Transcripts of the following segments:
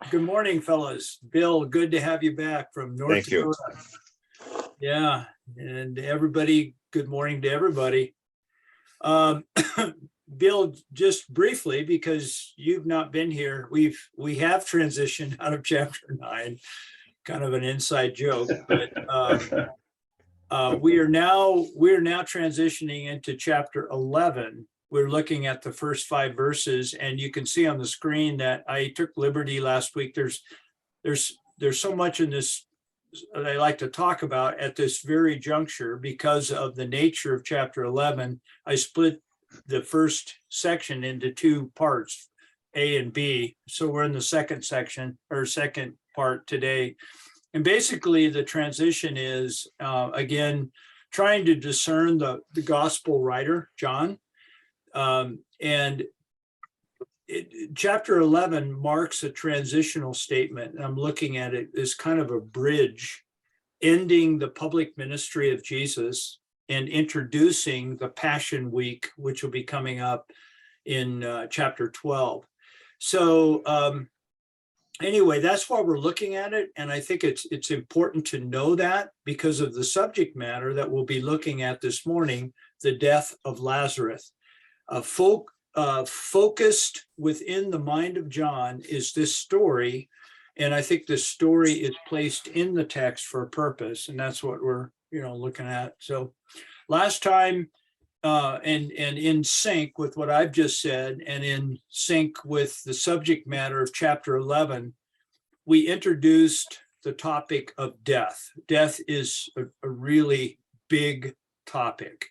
Good morning, fellas. Bill, good to have you back from North Thank you. Dakota. Yeah, and everybody, good morning to everybody. Bill, just briefly, because you've not been here, we have transitioned out of chapter 9, kind of an inside joke, but we are now transitioning into chapter 11. We're looking at the first 5 verses, and you can see on the screen that I took liberty last week. There's so much in this that I like to talk about at this very juncture because of the nature of chapter 11. I split the first section into 2 parts, A and B. So we're in the second section or second part today. And basically the transition is, again, trying to discern the gospel writer, John. Chapter 11 marks a transitional statement. And I'm looking at it as kind of a bridge, ending the public ministry of Jesus and introducing the Passion Week, which will be coming up in chapter 12. So anyway, that's why we're looking at it. And I think it's important to know that because of the subject matter that we'll be looking at this morning, the death of Lazarus. Focused within the mind of John is this story, and I think this story is placed in the text for a purpose, and that's what we're looking at. So last time, and in sync with what I've just said, and in sync with the subject matter of chapter 11, we introduced the topic of death. Death is a really big topic.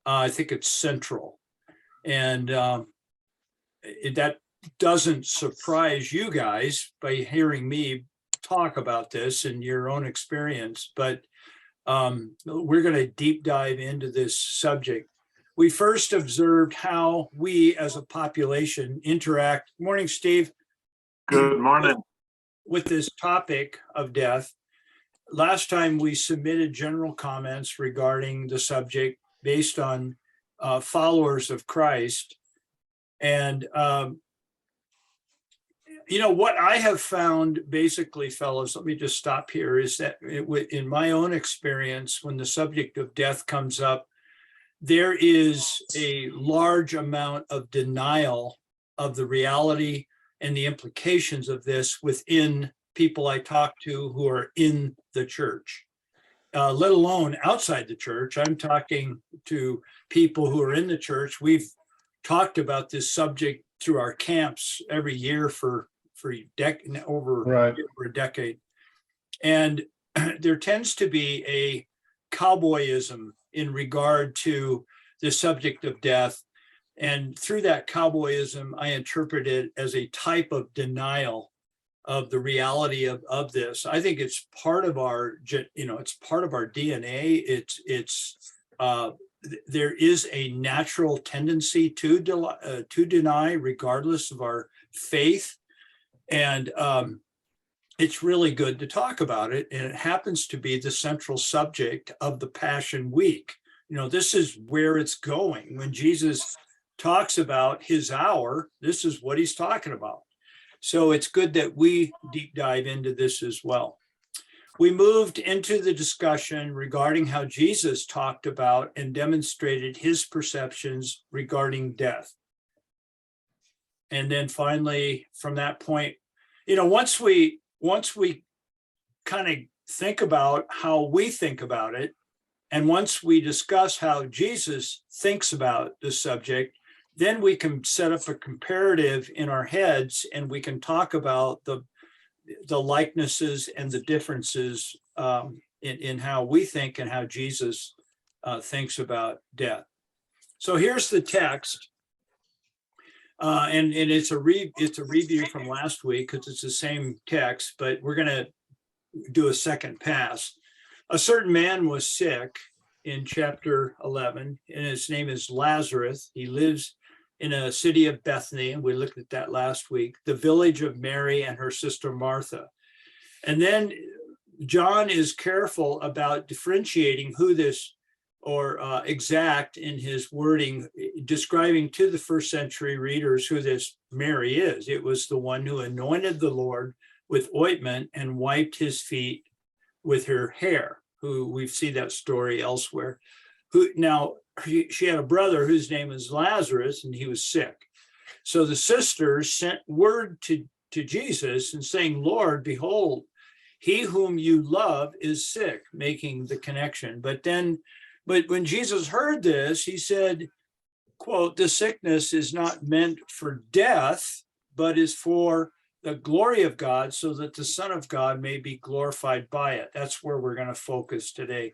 I think it's central. And that doesn't surprise you guys by hearing me talk about this in your own experience, but we're going to deep dive into this subject. We first observed how we as a population interact. Morning, Steve. Good morning. With this topic of death. Last time we submitted general comments regarding the subject based on followers of Christ. And, what I have found basically, fellows, let me just stop here, is that in my own experience, when the subject of death comes up, there is a large amount of denial of the reality and the implications of this within people I talk to who are in the church. Let alone outside the church. I'm talking to people who are in the church. We've talked about this subject through our camps every year for over a decade. And there tends to be a cowboyism in regard to the subject of death. And through that cowboyism, I interpret it as a type of denial of the reality of this. I think it's part of our, it's part of our DNA. There is a natural tendency to deny, regardless of our faith, and it's really good to talk about it. And it happens to be the central subject of the Passion Week. This is where it's going. When Jesus talks about his hour, this is what he's talking about. So it's good that we deep dive into this as well. We moved into the discussion regarding how Jesus talked about and demonstrated his perceptions regarding death. And then finally, from that point, once we kind of think about how we think about it, and once we discuss how Jesus thinks about the subject, then we can set up a comparative in our heads, and we can talk about the likenesses and the differences in how we think and how Jesus thinks about death. So here's the text, and it's a review from last week because it's the same text, but we're going to do a second pass. A certain man was sick in chapter 11, and his name is Lazarus. He lives in a city of Bethany, and we looked at that last week, the village of Mary and her sister Martha. And then John is careful about differentiating who this exact in his wording, describing to the first century readers who this Mary is. It was the one who anointed the Lord with ointment and wiped his feet with her hair, who we see that story elsewhere. She had a brother whose name is Lazarus, and he was sick. So the sisters sent word to Jesus and saying, Lord, behold, he whom you love is sick, making the connection. But when Jesus heard this, he said, quote, the sickness is not meant for death, but is for the glory of God, so that the Son of God may be glorified by it. That's where we're going to focus today.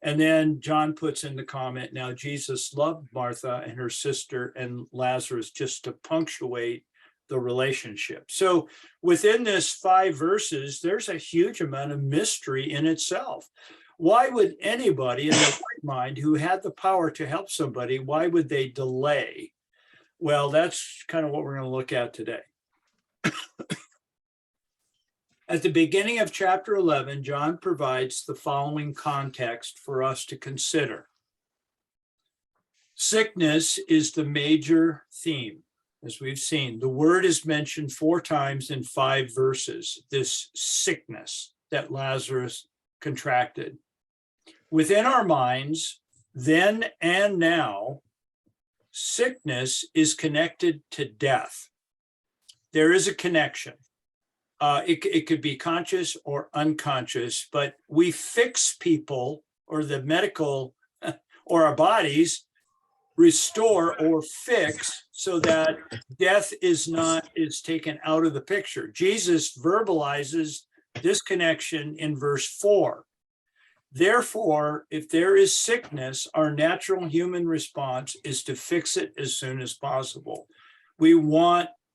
And then John puts in the comment, now Jesus loved Martha and her sister and Lazarus, just to punctuate the relationship. So within this 5 verses, there's a huge amount of mystery in itself. Why would anybody in their right mind who had the power to help somebody, why would they delay? Well, that's kind of what we're going to look at today. At the beginning of chapter 11, John provides the following context for us to consider. Sickness is the major theme, as we've seen. The word is mentioned 4 times in 5 verses, this sickness that Lazarus contracted. Within our minds, then and now, sickness is connected to death. There is a connection. It could be conscious or unconscious, but we fix people, or the medical or our bodies restore or fix so that death is taken out of the picture. Jesus verbalizes this connection in verse 4. Therefore, if there is sickness, our natural human response is to fix it as soon as possible.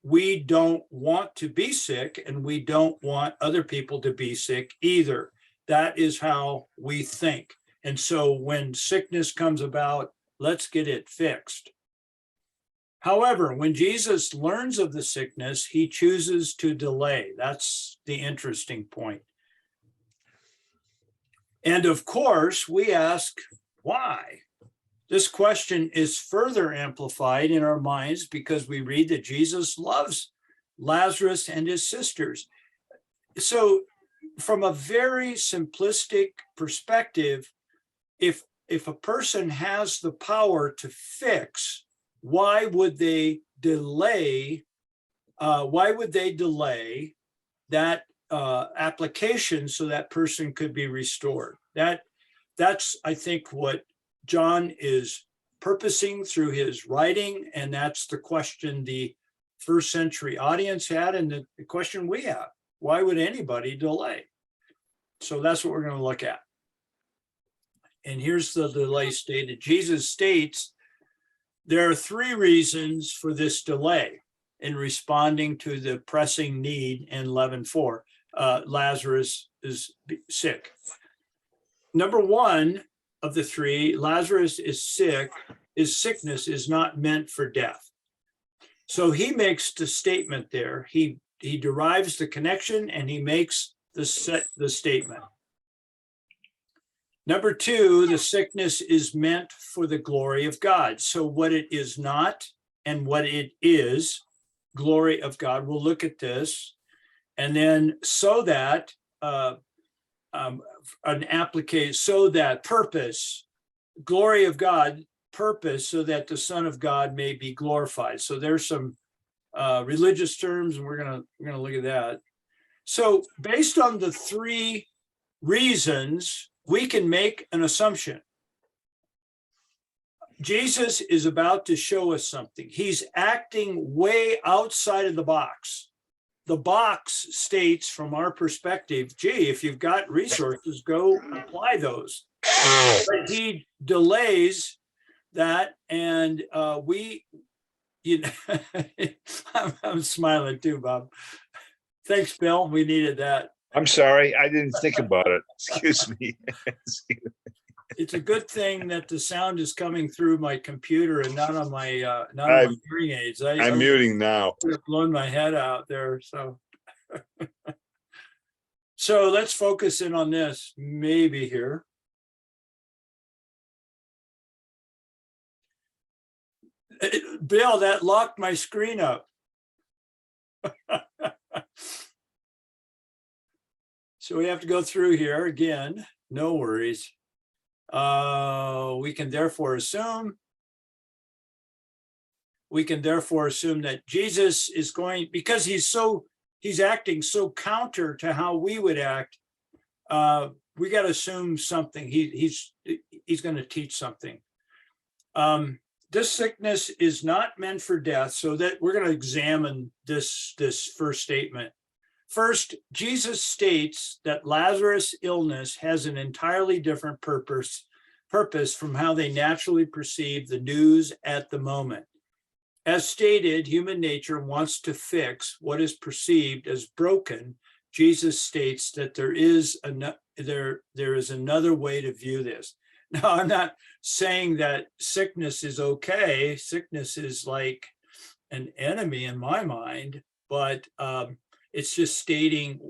We don't want to be sick, and we don't want other people to be sick either. That is how we think. And so when sickness comes about, let's get it fixed. However, when Jesus learns of the sickness, he chooses to delay. That's the interesting point. And of course, we ask, why? This question is further amplified in our minds because we read that Jesus loves Lazarus and his sisters. So from a very simplistic perspective, if a person has the power to fix, why would they delay? Why would they delay that application so that person could be restored? That's, I think, what John is purposing through his writing, and that's the question the first century audience had, and the question we have. Why would anybody delay? So that's what we're going to look at. And here's the delay stated. Jesus states there are 3 reasons for this delay in responding to the pressing need in 11:4. Lazarus is sick. Number 1 of the 3, Lazarus is sick. His sickness is not meant for death. So he makes the statement there. He derives the connection and he makes the statement. Number 2, the sickness is meant for the glory of God. So what it is not and what it is, glory of God. We'll look at this. And then so that purpose, glory of God, purpose, so that the Son of God may be glorified. So there's some religious terms, and we're gonna look at that. So based on the 3 reasons, we can make an assumption. Jesus is about to show us something. He's acting way outside of the box. The box states, from our perspective, gee, if you've got resources, go apply those. But he delays that, and I'm smiling too, Bob. Thanks, Bill. We needed that. I'm sorry, I didn't think about it. Excuse me. It's a good thing that the sound is coming through my computer and not on my hearing aids. I'm muting now. Could have blown my head out there. So, so let's focus in on this maybe here. Bill, that locked my screen up. So we have to go through here again. No worries. We can therefore assume that Jesus is going, because he's acting so counter to how we would act. We got to assume something. He's going to teach something. This sickness is not meant for death, so that we're going to examine this first statement. First, Jesus states that Lazarus' illness has an entirely different purpose from how they naturally perceive the news at the moment. As stated, human nature wants to fix what is perceived as broken. Jesus states that there is another way to view this. Now, I'm not saying that sickness is okay. Sickness is like an enemy in my mind, but it's just stating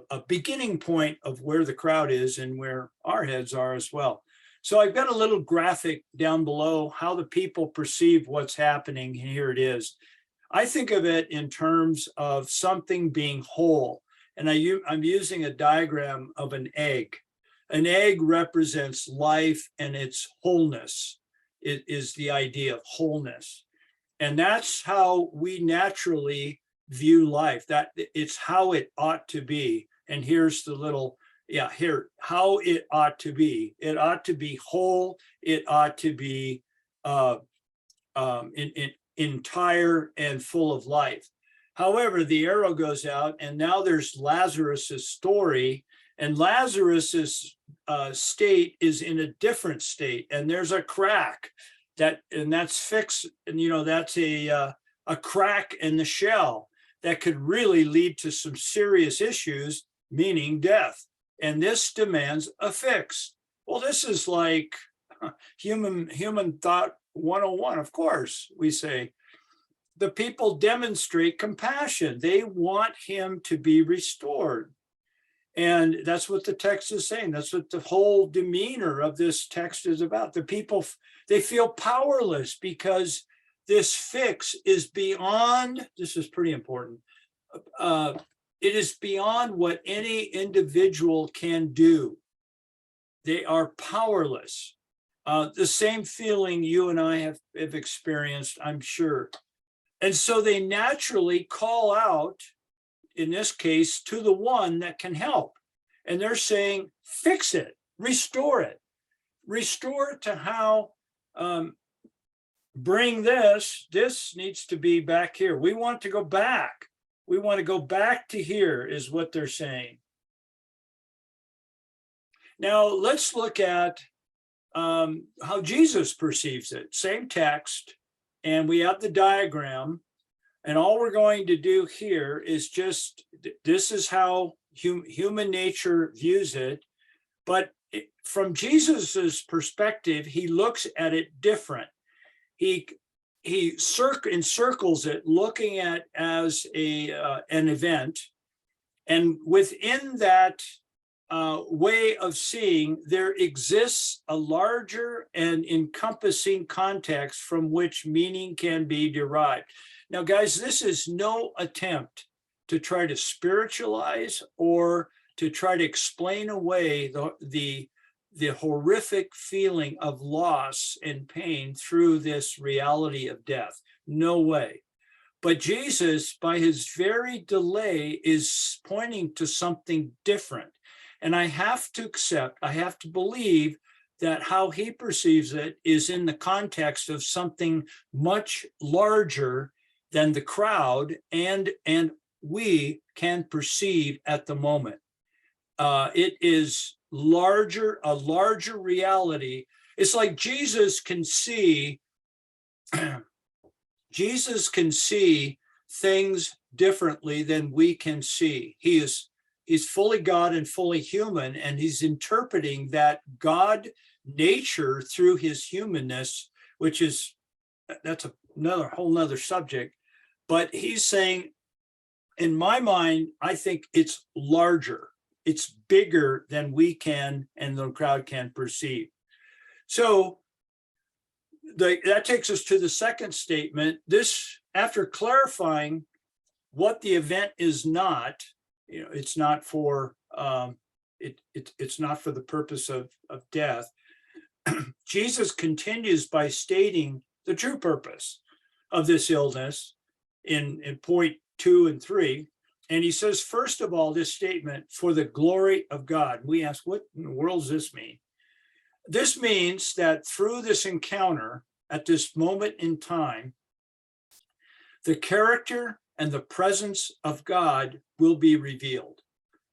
a beginning point of where the crowd is and where our heads are as well. So I've got a little graphic down below how the people perceive what's happening. Here it is. I think of it in terms of something being whole. And I'm using a diagram of an egg. An egg represents life and its wholeness. It is the idea of wholeness. And that's how we naturally view life, that it's how it ought to be. And here's the little, here, how it ought to be. It ought to be whole. It ought to be entire and full of life. However, the arrow goes out, and now there's Lazarus's story, and Lazarus's state is in a different state, and there's a crack that's fixed, and that's a crack in the shell that could really lead to some serious issues, meaning death. And this demands a fix. Well, this is like human thought 101. Of course, we say the people demonstrate compassion. They want him to be restored. And that's what the text is saying. That's what the whole demeanor of this text is about. The people, they feel powerless because this fix is beyond, this is pretty important. It is beyond what any individual can do. They are powerless. The same feeling you and I have experienced, I'm sure. And so they naturally call out, in this case, to the one that can help. And they're saying, fix it, restore it. Restore it to how, bring this needs to be back here. We want to go back. We want to go back to here is what they're saying. Now let's look at how Jesus perceives it. Same text, and we have the diagram. And all we're going to do here is just, this is how human nature views it. But from Jesus's perspective, he looks at it different. He encircles it, looking at as an event. And within that way of seeing, there exists a larger and encompassing context from which meaning can be derived. Now, guys, this is no attempt to try to spiritualize or to try to explain away the horrific feeling of loss and pain through this reality of death. No way. But Jesus, by his very delay, is pointing to something different. And I have to accept, I have to believe that how he perceives it is in the context of something much larger than the crowd and we can perceive at the moment. It is larger, a larger reality. It's like Jesus can see things differently than we can see. He's fully God and fully human, and he's interpreting that God nature through his humanness, which is, that's another whole nother subject. But he's saying, in my mind, I think it's larger. It's bigger than we can and the crowd can perceive. So that takes us to the second statement. This, after clarifying what the event is not, it's not for it's not for the purpose of death. Jesus continues by stating the true purpose of this illness in point 2 and 3. And he says, first of all, this statement, for the glory of God. We ask, what in the world does this mean? This means that through this encounter, at this moment in time, the character and the presence of God will be revealed.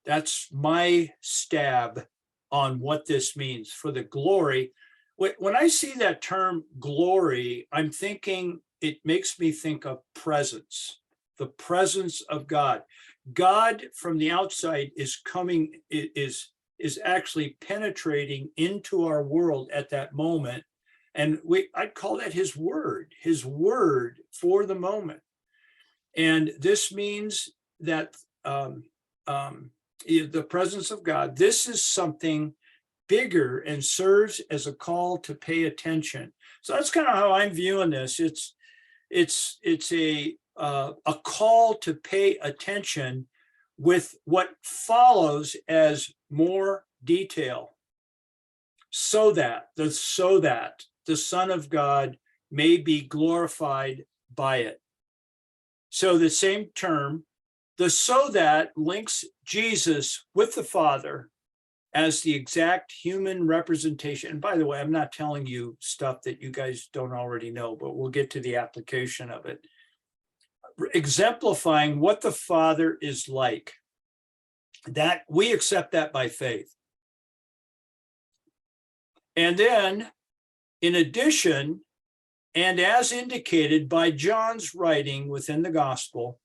That's my stab on what this means, for the glory. When I see that term glory, I'm thinking, it makes me think of presence, the presence of God. God from the outside is coming, is actually penetrating into our world at that moment. And I'd call that his word for the moment. And this means that the presence of God, this is something bigger and serves as a call to pay attention. So that's kind of how I'm viewing this. It's a call to pay attention with what follows as more detail, so that the Son of God may be glorified by it. So the same term, the so that, links Jesus with the Father as the exact human representation. And by the way, I'm not telling you stuff that you guys don't already know, but we'll get to the application of it. Exemplifying what the Father is like. That we accept that by faith. And then, in addition, and as indicated by John's writing within the gospel,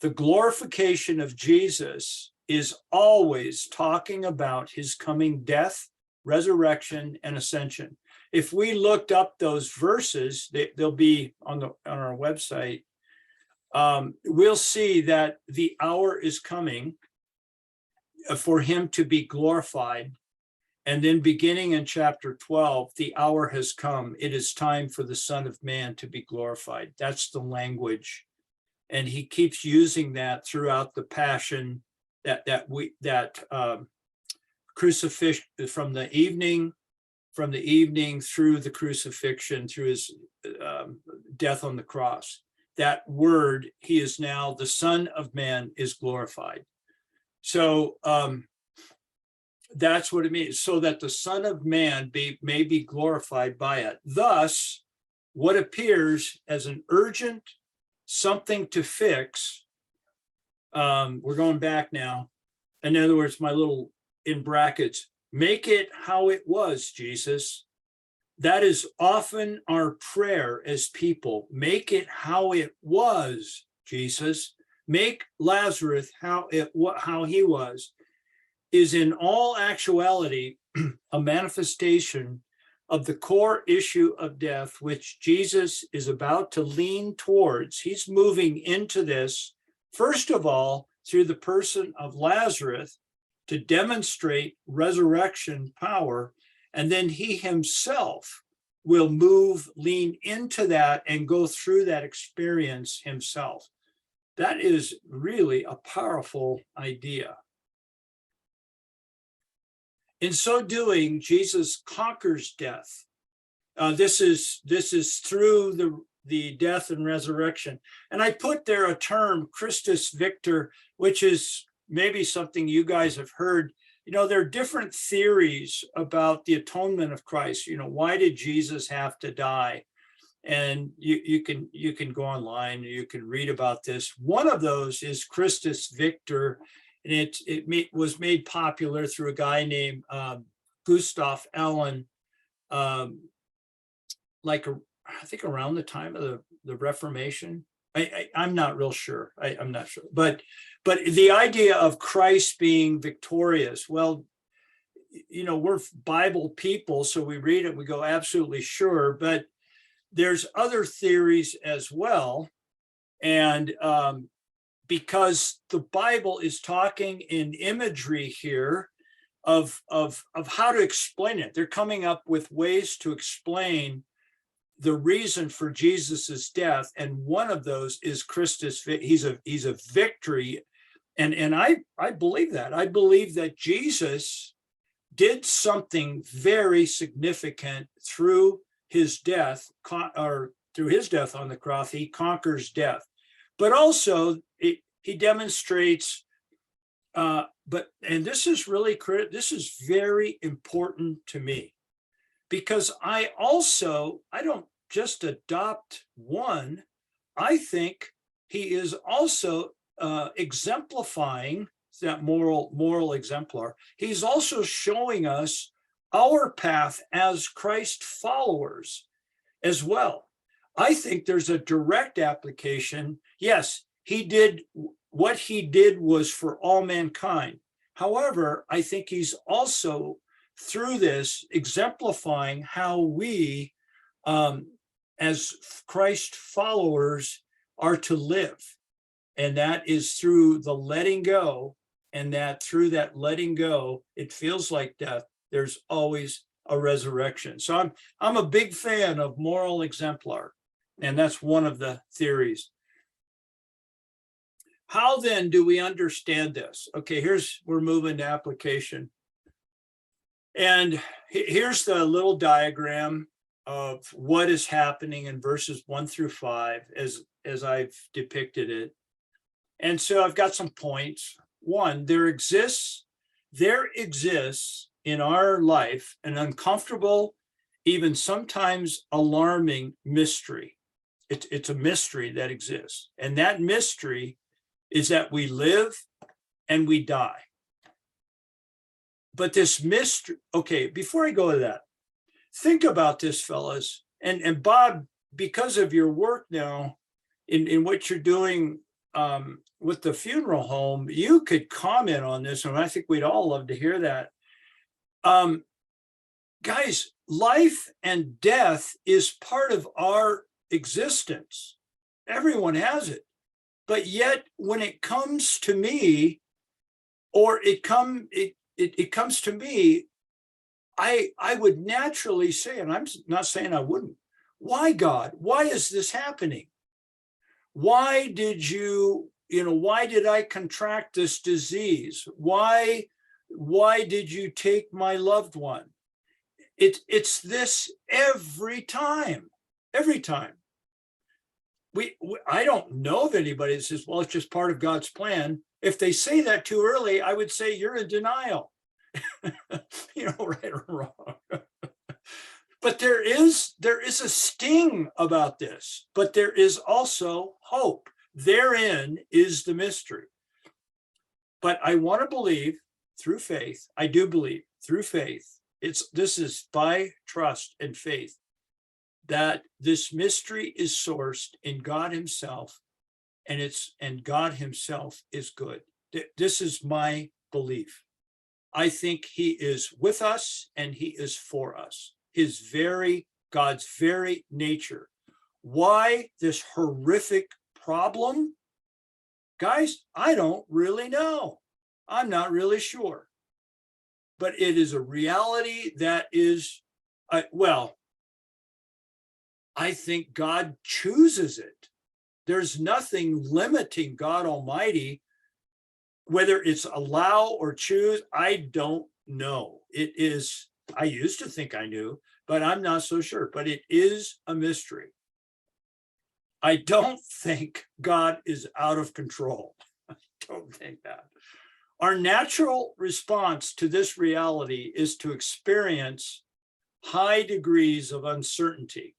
the glorification of Jesus is always talking about his coming death, resurrection, and ascension. If we looked up those verses, they'll be on our website. We'll see that the hour is coming for him to be glorified. And then beginning in chapter 12, the hour has come. It is time for the Son of Man to be glorified. That's the language. And he keeps using that throughout the passion, that crucifixion, from the evening through the crucifixion, through his death on the cross. That word, he is now, the Son of Man is glorified. So that's what it means, so that the Son of Man may be glorified by it. Thus, what appears as an urgent something to fix, we're going back now. In other words, my little in brackets, make it how it was, Jesus. That is often our prayer as people. Make it how it was, Jesus. Make Lazarus how he was, is in all actuality a manifestation of the core issue of death, which Jesus is about to lean towards. He's moving into this, first of all, through the person of Lazarus to demonstrate resurrection power, and then he himself will lean into that and go through that experience himself. That is really a powerful idea. In so doing, Jesus conquers death. This is through the death and resurrection. And I put there a term, Christus Victor, which is maybe something you guys have heard. There are different theories about the atonement of Christ. Why did Jesus have to die? And you can go online, you can read about this. One of those is Christus Victor, and it was made popular through a guy named Gustav Allen, I think around the time of the Reformation. I'm not real sure. I'm not sure, but the idea of Christ being victorious. Well, we're Bible people, so we read it, we go absolutely sure, but there's other theories as well. And because the Bible is talking in imagery here of how to explain it. They're coming up with ways to explain the reason for Jesus's death, and one of those is Christus. He's a victory, and I believe that. I believe that Jesus did something very significant through his death, or through his death on the cross. He conquers death, but also he demonstrates. And this is really this is very important to me, because I don't just adopt one. I think he is also exemplifying that moral exemplar. He's also showing us our path as Christ followers as well. I think there's a direct application. Yes, what he did was for all mankind. However, I think he's also, through this, exemplifying how we, as Christ followers, are to live. And that is through the letting go, and that through that letting go, it feels like death, there's always a resurrection. So I'm a big fan of moral exemplar, and that's one of the theories. How then do we understand this? Okay, we're moving to application. And here's the little diagram of what is happening in verses 1 through 5 as I've depicted it. And so I've got some points. One, there exists in our life an uncomfortable, even sometimes alarming mystery. It's a mystery that exists. And that mystery is that we live and we die. But this mystery, okay, before I go to that, think about this, fellas. And Bob, because of your work now in what you're doing with the funeral home, you could comment on this, and I think we'd all love to hear that. Guys, life and death is part of our existence. Everyone has it. But yet, when it comes to me, or it comes to me, I would naturally say, and I'm not saying I wouldn't, why, God? Why is this happening? Why did why did I contract this disease? Why did you take my loved one? It's this every time. I don't know of anybody that says, well, it's just part of God's plan. If they say that too early, I would say you're in denial, right or wrong. But there is a sting about this, but there is also hope. Therein is the mystery. But I want to believe through faith. I do believe through faith. This is by trust and faith, that this mystery is sourced in God himself, and God himself is good. This is my belief. I think he is with us and he is for us. God's very nature. Why this horrific problem? Guys, I don't really know. I'm not really sure. But it is a reality that is, I think God chooses it. There's nothing limiting God Almighty, whether it's allow or choose. I don't know. It is, I used to think I knew, but I'm not so sure. But it is a mystery. I don't think God is out of control. I don't think that. Our natural response to this reality is to experience high degrees of uncertainty,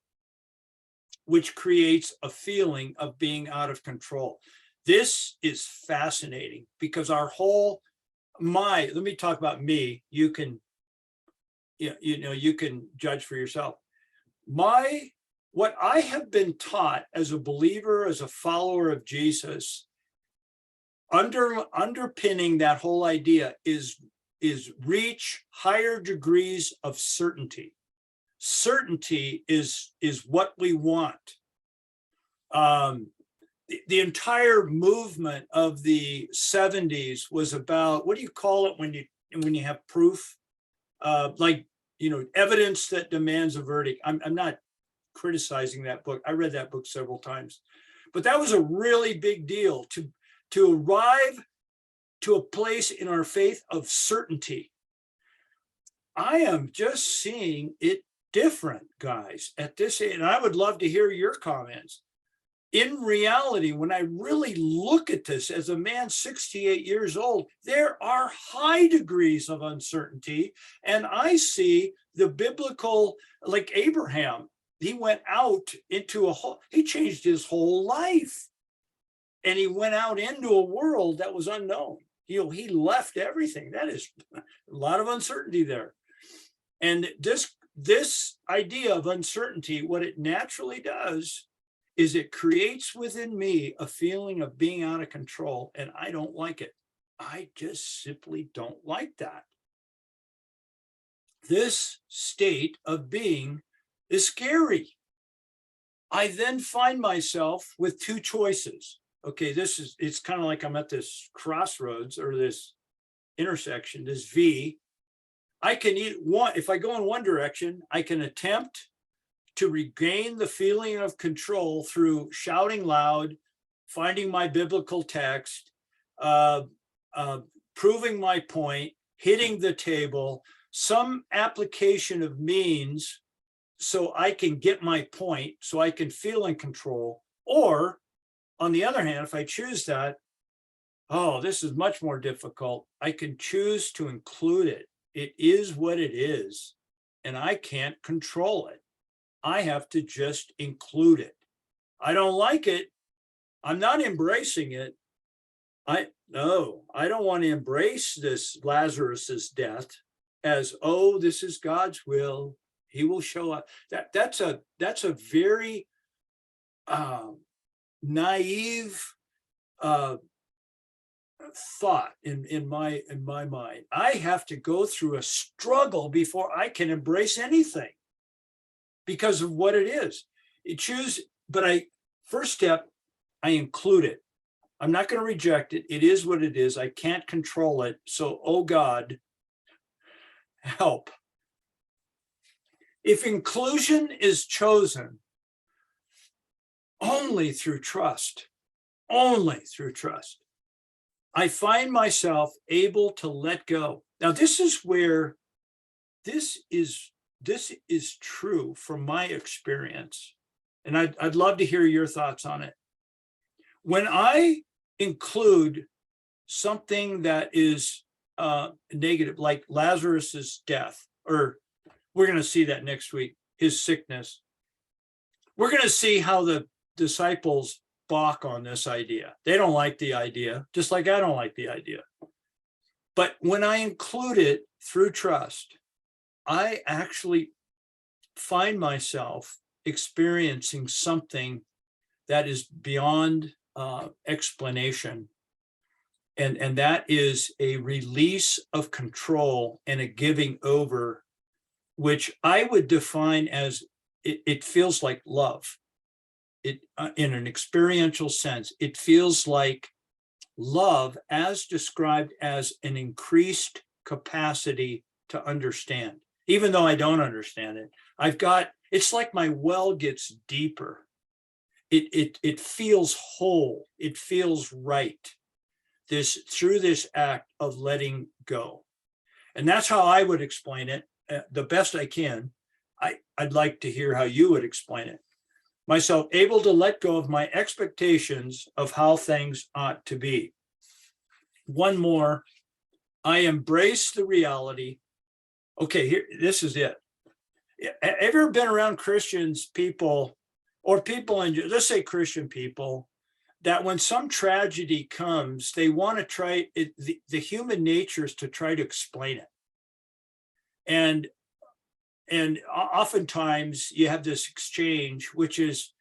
which creates a feeling of being out of control. This is fascinating because our whole let me talk about me. You can, you can judge for yourself. What I have been taught as a believer, as a follower of Jesus, underpinning that whole idea is reach higher degrees of certainty. Certainty is what we want. The entire movement of the 70s was about, what do you call it when you have proof? Evidence that demands a verdict. I'm not criticizing that book. I read that book several times, but that was a really big deal to arrive to a place in our faith of certainty. I am just seeing it different, guys, at this age, and I would love to hear your comments. In reality, when I really look at this as a man 68 years old, there are high degrees of uncertainty. And I see the biblical, like Abraham, he went out into he changed his whole life. And he went out into a world that was unknown. He left everything. That is a lot of uncertainty there. And this idea of uncertainty, what it naturally does is it creates within me a feeling of being out of control, and I don't like it. I just simply don't like that. This state of being is scary. I then find myself with two choices. Okay, it's kind of like I'm at this crossroads or this intersection, this V. I can if I go in one direction, I can attempt to regain the feeling of control through shouting loud, finding my biblical text, proving my point, hitting the table, some application of means so I can get my point, so I can feel in control. Or on the other hand, if I choose that, oh, this is much more difficult. I can choose to include it. It is what it is, and I can't control it. I have to just include it. I don't like it. I'm not embracing it. I don't want to embrace this Lazarus's death as, oh, this is God's will. He will show up. That's a very naive thought in my mind. I have to go through a struggle before I can embrace anything, because of what it is. First step, I include it. I'm not going to reject it. It is what it is. I can't control it. So, oh God, help. If inclusion is chosen only through trust, I find myself able to let go. Now, this is where this is true from my experience, and I'd love to hear your thoughts on it. When I include something that is negative, like Lazarus's death, or we're going to see that next week, his sickness, we're going to see how the disciples balk on this idea. They don't like the idea, just like I don't like the idea. But when I include it through trust, I actually find myself experiencing something that is beyond explanation. And that is a release of control and a giving over, which I would define as it feels like love. In an experiential sense, it feels like love as described as an increased capacity to understand. Even though I don't understand it, it's like my well gets deeper. It feels whole. It feels right. Through this act of letting go. And that's how I would explain it, the best I can. I'd like to hear how you would explain it. Myself able to let go of my expectations of how things ought to be. One more, I embrace the reality. Okay, this is it. Have you ever been around Christians, people, or people in, let's say Christian people, that when some tragedy comes, they want to try it, the human nature is to try to explain it. And oftentimes you have this exchange, which is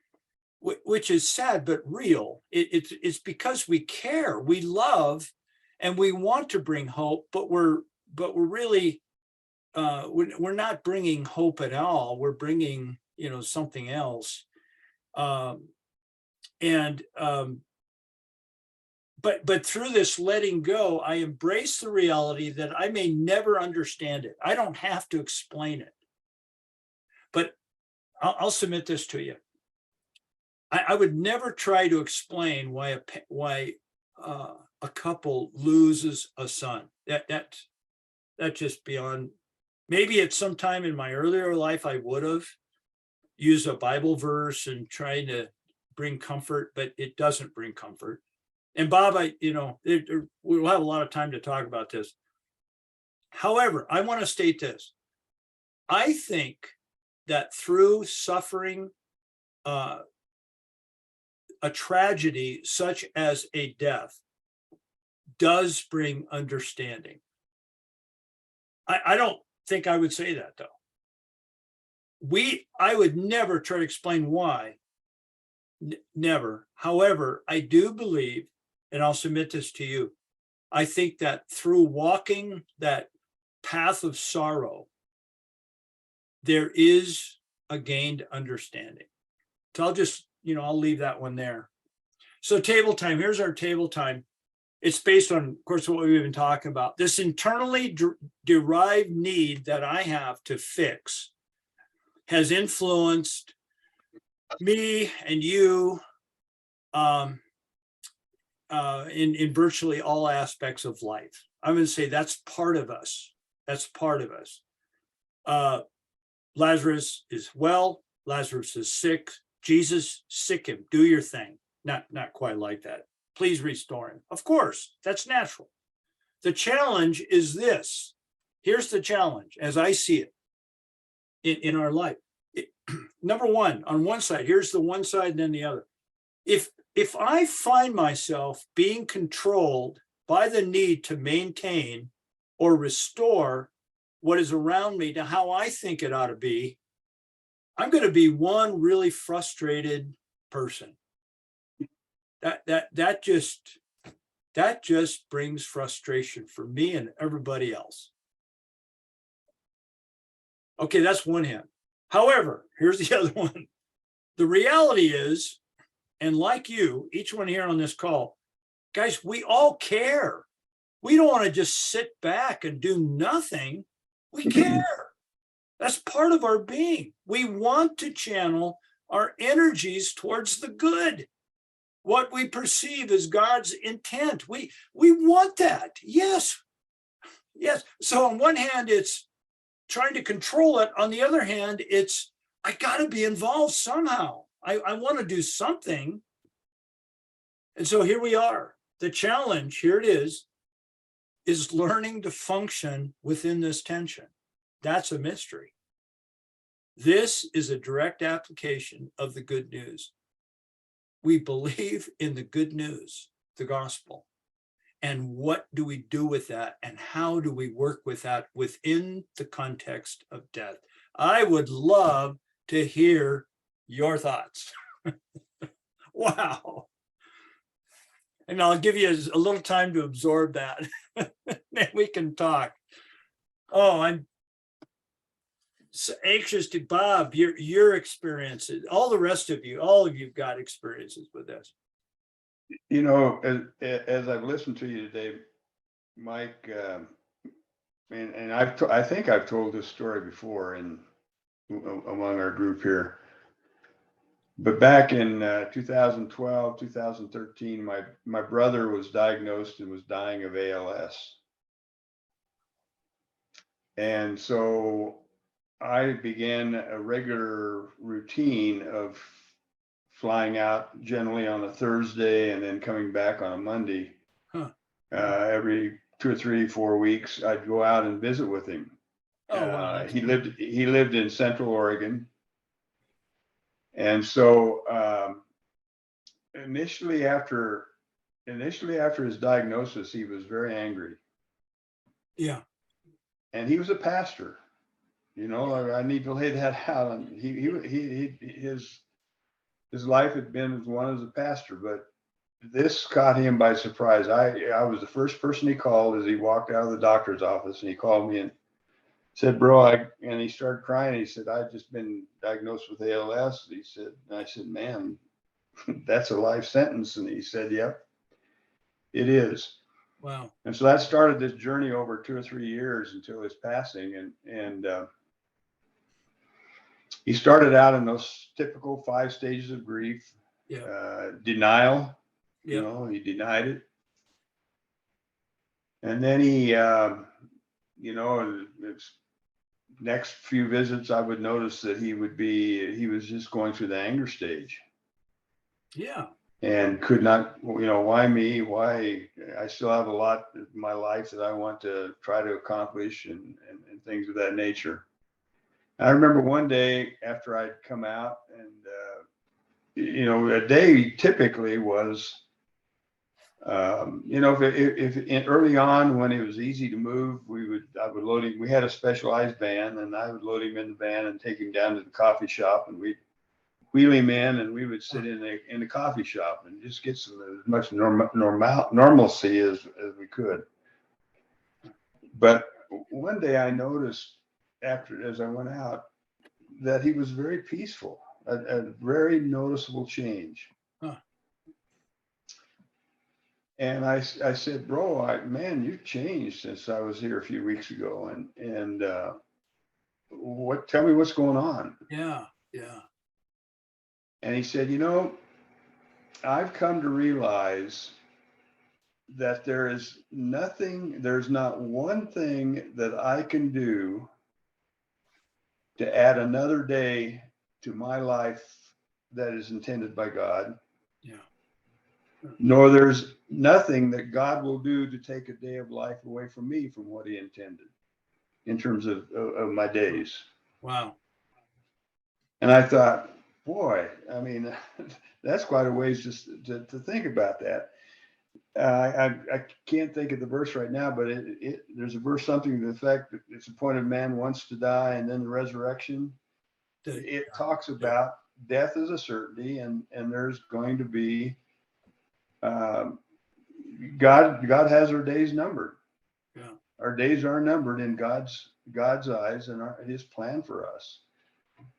sad but real. It's because we care, we love, and we want to bring hope, but we're really we're not bringing hope at all. We're bringing something else. But through this letting go, I embrace the reality that I may never understand it. I don't have to explain it. But I'll submit this to you. I would never try to explain why a couple loses a son. That's just beyond. Maybe at some time in my earlier life I would have used a Bible verse and tried to bring comfort, but it doesn't bring comfort. And Bob, we'll have a lot of time to talk about this. However, I want to state this. I think that through suffering a tragedy such as a death does bring understanding. I don't think I would say that, though. I would never try to explain why. Never. However, I do believe, and I'll submit this to you, I think that through walking that path of sorrow, there is a gained understanding. So I'll leave that one there. So table time, here's our table time. It's based on, of course, what we've been talking about. This internally derived need that I have to fix has influenced me and you in virtually all aspects of life. I'm going to say that's part of us. That's part of us. Lazarus is well. Lazarus is sick. Jesus, sick him. Do your thing. Not quite like that. Please restore him. Of course, that's natural. The challenge is this. Here's the challenge as I see it in our life. Number one, on one side, here's the one side and then the other. If I find myself being controlled by the need to maintain or restore what is around me to how I think it ought to be, I'm going to be one really frustrated person. That just brings frustration for me and everybody else. Okay, that's one hand. However, here's the other one. The reality is, and like you, each one here on this call, guys, we all care. We don't want to just sit back and do nothing. We care. That's part of our being. We want to channel our energies towards the good, what we perceive as God's intent. We want that. Yes. So on one hand, it's trying to control it. On the other hand, it's, I got to be involved somehow. I want to do something. And so here we are. The challenge, here it is learning to function within this tension. That's a mystery. This is a direct application of the good news. We believe in the good news, the gospel. And what do we do with that? And how do we work with that within the context of death? I would love to hear your thoughts. Wow. And I'll give you a little time to absorb that. Then we can talk. Oh, I'm so anxious to, Bob, your experiences, all of you've got experiences with this. As I've listened to you today, Mike, and I think I've told this story before among our group here. But back in 2012, 2013, my brother was diagnosed and was dying of ALS. And so I began a regular routine of flying out generally on a Thursday and then coming back on a Monday. Every 2 or 3, 4 weeks, I'd go out and visit with him. Oh, wow. He lived in Central Oregon. And so initially after his diagnosis, he was very angry. Yeah. And he was a pastor. I need to lay that out. And his life had been as one as a pastor, but this caught him by surprise. I was the first person he called as he walked out of the doctor's office, and he called me and said, "Bro," and he started crying. He said, "I've just been diagnosed with ALS." I said, "Man, that's a life sentence." And he said, "Yep, it is." Wow. And so that started this journey over 2 or 3 years until his passing. And he started out in those typical 5 stages of grief. Yeah. Denial, Yeah. he denied it. And then he, it's next few visits, I would notice that he was just going through the anger stage Yeah. and could not, why me? Why? I still have a lot in my life that I want to try to accomplish and things of that nature. I remember one day after I'd come out and, a day typically was, if early on when it was easy to move, I would load him. We had a specialized van, and I would load him in the van and take him down to the coffee shop, and we'd wheel him in, and we would sit in the coffee shop and just get as much normalcy as we could. But one day I noticed as I went out that he was very peaceful, a very noticeable change. Huh. And I said, bro, man, you've changed since I was here a few weeks ago. And tell me what's going on. Yeah. Yeah. And he said, I've come to realize that there's not one thing that I can do to add another day to my life that is intended by God. Yeah. Nor there's nothing that God will do to take a day of life away from me from what he intended in terms of my days. Wow. And I thought, boy, I mean, that's quite a ways to think about that. I can't think of the verse right now, but there's a verse something to the effect that it's appointed man once to die and then the resurrection. It talks about death is a certainty, and there's going to be God has our days numbered. Yeah. Our days are numbered in God's eyes and his plan for us.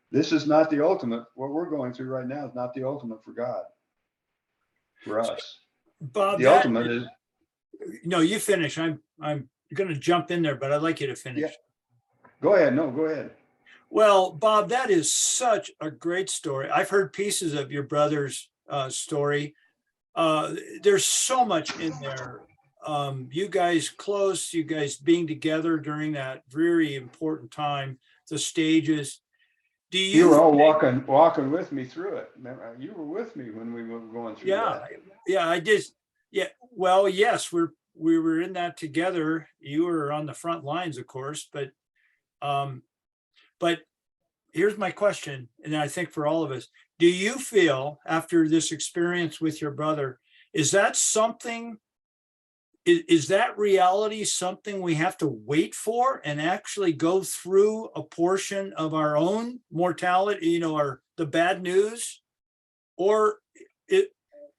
This is not the ultimate. What we're going through right now is not the ultimate for God, for us. Bob, The ultimate is. No, you finish. I'm going to jump in there, but I'd like you to finish. Yeah. Go ahead. No, go ahead. Well, Bob, that is such a great story. I've heard pieces of your brother's story. There's so much in there. You guys close, you guys being together during that very important time, the stages. Do You you were all think- walking with me through it. Remember, you were with me when we were going through that. Yeah, I just, yeah. Well, yes, we were in that together. You were on the front lines, of course, but here's my question, and I think for all of us, do you feel after this experience with your brother, is that something, is that reality something we have to wait for and actually go through a portion of our own mortality, the bad news, or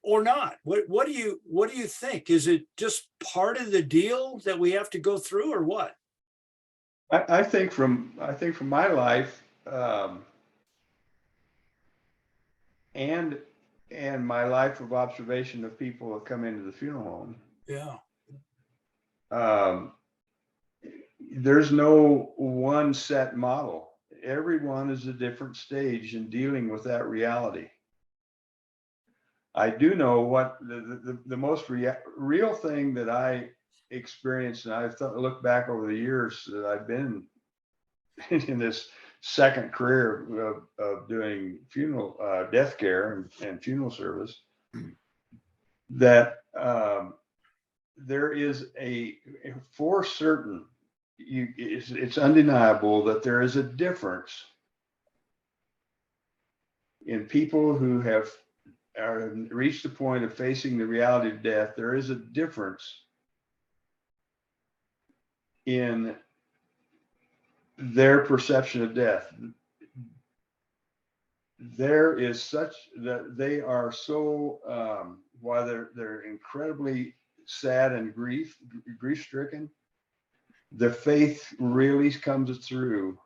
not? What do you think? Is it just part of the deal that we have to go through, or what? I think from my life, and my life of observation of people who come into the funeral home. Yeah. There's no one set model. Everyone is a different stage in dealing with that reality. I do know what the most real thing that I experienced, and I've looked back over the years that I've been in this second career of doing funeral death care and funeral service, that there is for certain, it's undeniable that there is a difference in people who have reached the point of facing the reality of death. There is a difference in their perception of death. There is such that they are so while they're incredibly sad and grief stricken, the faith really comes through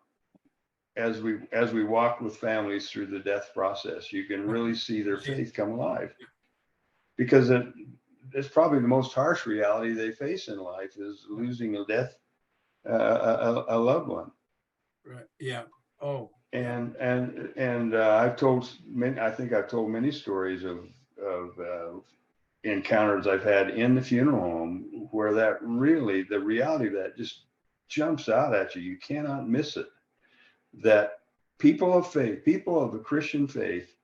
as we walk with families through the death process. You can really see their faith come alive, because it's probably the most harsh reality they face in life is losing a loved one. Right. Yeah. Oh, And I've told many, I think I've told many stories of encounters I've had in the funeral home where that really, the reality of that just jumps out at you. You cannot miss it. That people of faith, people of the Christian faith,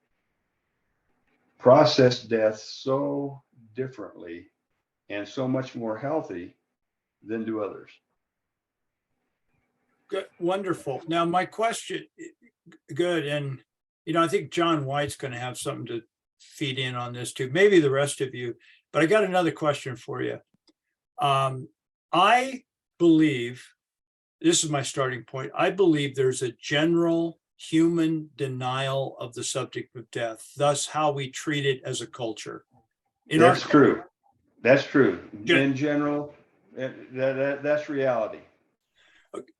process death so differently and so much more healthy than do others. Good, wonderful. Now, my question, good, and I think John White's going to have something to feed in on this too. Maybe the rest of you, but I got another question for you. I believe, this is my starting point. I believe there's a general human denial of the subject of death, thus how we treat it as a culture. That's true. That's true. In general, that's reality.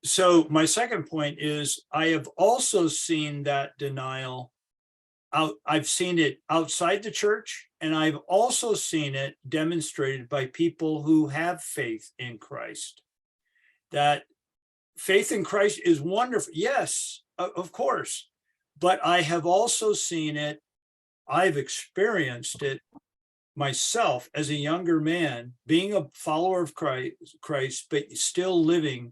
So my second point is I have also seen that denial out. I've seen it outside the church, and I've also seen it demonstrated by people who have faith in Christ. That faith in Christ is wonderful. Yes, of course. But I have also seen it. I've experienced it myself as a younger man, being a follower of Christ, but still living.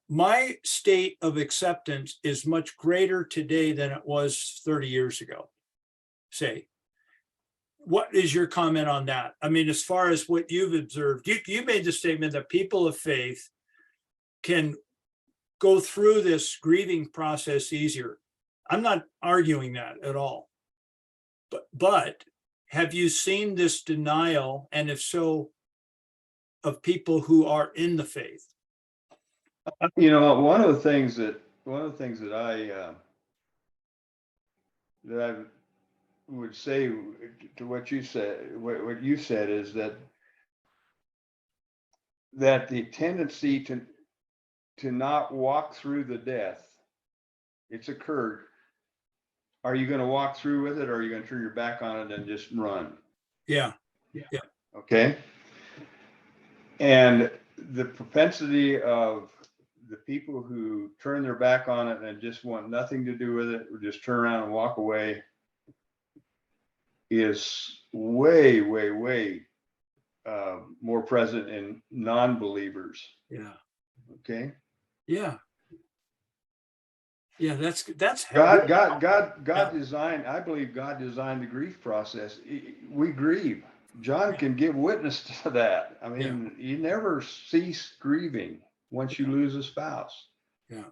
My state of acceptance is much greater today than it was 30 years ago. Say, what is your comment on that? I mean, as far as what you've observed, you made the statement that people of faith can go through this grieving process easier. I'm not arguing that at all. But have you seen this denial, and if so, of people who are in the faith? One of the things that I would say to what you said is that the tendency to not walk through the death, it's occurred. Are you going to walk through with it, or are you going to turn your back on it and just run? Yeah. Okay. And the propensity of the people who turn their back on it and just want nothing to do with it, or just turn around and walk away, is way, way, way more present in non-believers. Yeah. Okay. Yeah. Yeah, that's God designed, I believe God designed the grief process. We grieve. John can give witness to that. I mean, you never cease grieving once you lose a spouse. Yeah.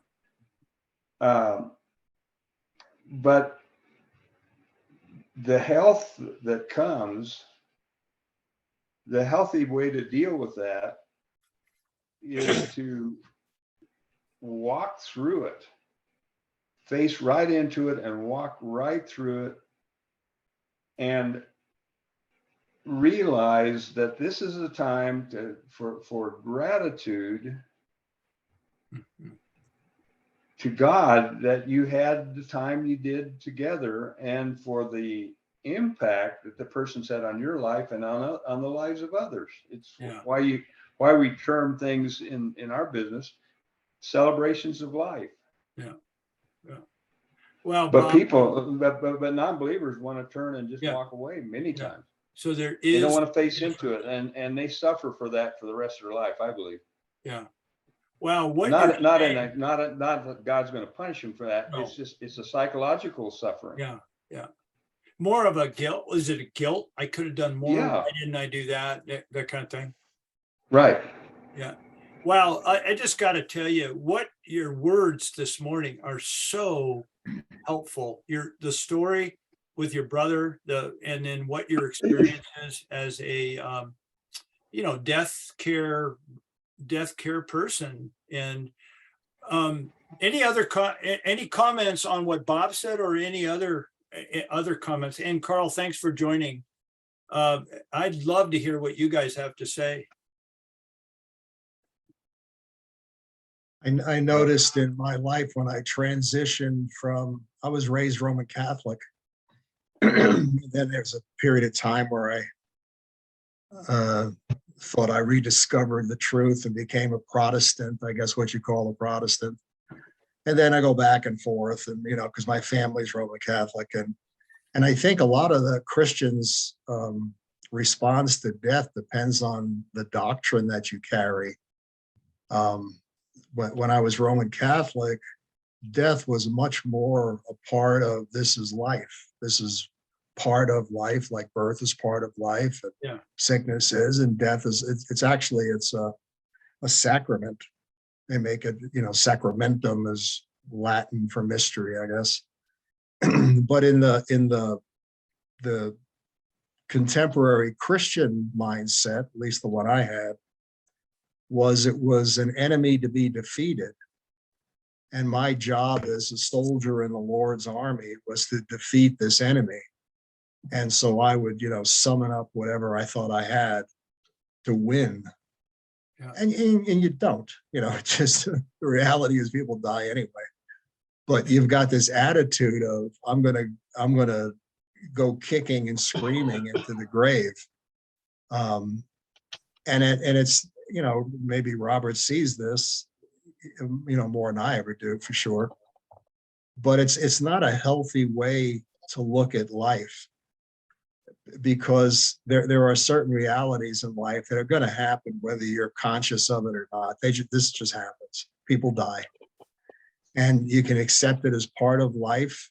But the health that comes, the healthy way to deal with that is to walk through it, face right into it and walk right through it, and realize that this is a time for gratitude to God that you had the time you did together, and for the impact that the person's had on your life and on the lives of others. It's why we term things in our business celebrations of life. Yeah. Well, but but non-believers want to turn and just walk away many times. So they don't want to face into it, and they suffer for that for the rest of their life, I believe. Yeah. Well, not that God's going to punish them for that. No. It's a psychological suffering. Yeah. More of a guilt. Is it a guilt? I could have done more. Why didn't I do that? That kind of thing. Right. Yeah. Well, I just got to tell you, what your words this morning are so helpful. The story with your brother, and then what your experience is as a death care person. And any comments on what Bob said, or any other comments? And Carl, thanks for joining. I'd love to hear what you guys have to say. I noticed in my life when I transitioned I was raised Roman Catholic. Then there's a period of time where I thought I rediscovered the truth and became a Protestant, I guess what you call a Protestant. And then I go back and forth, and because my family's Roman Catholic, and I think a lot of the Christians' response to death depends on the doctrine that you carry. When I was Roman Catholic, death was much more a part of this is life. This is part of life, like birth is part of life, and Yeah. sickness is, and death is. It's actually a sacrament. They make it, sacramentum is Latin for mystery, I guess. But in the contemporary Christian mindset, at least the one I had, it was an enemy to be defeated. And my job as a soldier in the Lord's army was to defeat this enemy. And so I would, summon up whatever I thought I had to win. Yeah. And you don't, it's just the reality is people die anyway. But you've got this attitude of I'm gonna go kicking and screaming into the grave. And it's, maybe Robert sees this, more than I ever do for sure. But it's not a healthy way to look at life, because there are certain realities in life that are going to happen, whether you're conscious of it or not. This just happens. People die. And you can accept it as part of life.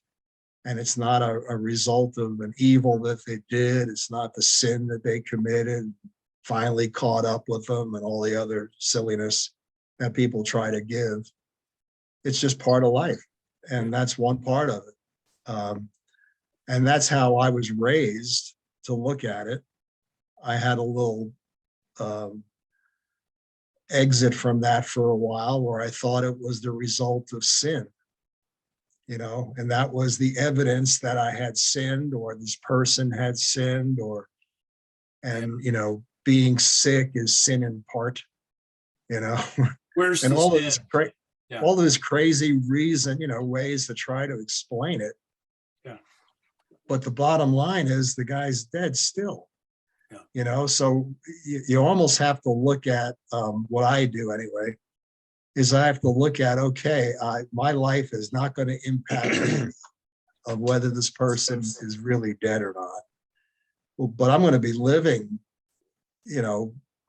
And it's not a result of an evil that they did. It's not the sin that they committed, finally caught up with them, and all the other silliness that people try to give. It's just part of life. And that's one part of it. And that's how I was raised to look at it. I had a little exit from that for a while, where I thought it was the result of sin, and that was the evidence that I had sinned, or this person had sinned, and being sick is sin in part, Where's and the all sin? all those crazy ways to try to explain it. Yeah. But the bottom line is the guy's dead still. Yeah. So you almost have to look at what I do anyway, is I have to look at, okay, my life is not going to impact of whether this person is really dead or not. Well, but I'm going to be living,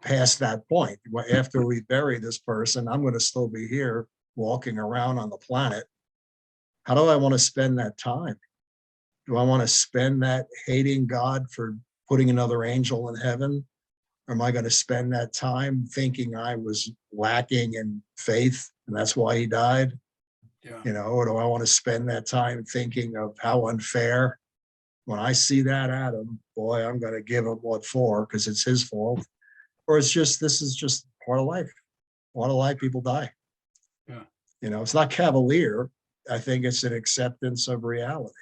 past that point. After we bury this person, I'm going to still be here walking around on the planet. How do I want to spend that time? Do I want to spend that hating God for putting another angel in heaven? Or am I going to spend that time thinking I was lacking in faith and that's why he died? Yeah. Or do I want to spend that time thinking of how unfair? When I see that Adam, boy, I'm going to give him what for, because it's his fault. Or this is just part of life. Part of life, people die. Yeah. It's not cavalier. I think it's an acceptance of reality.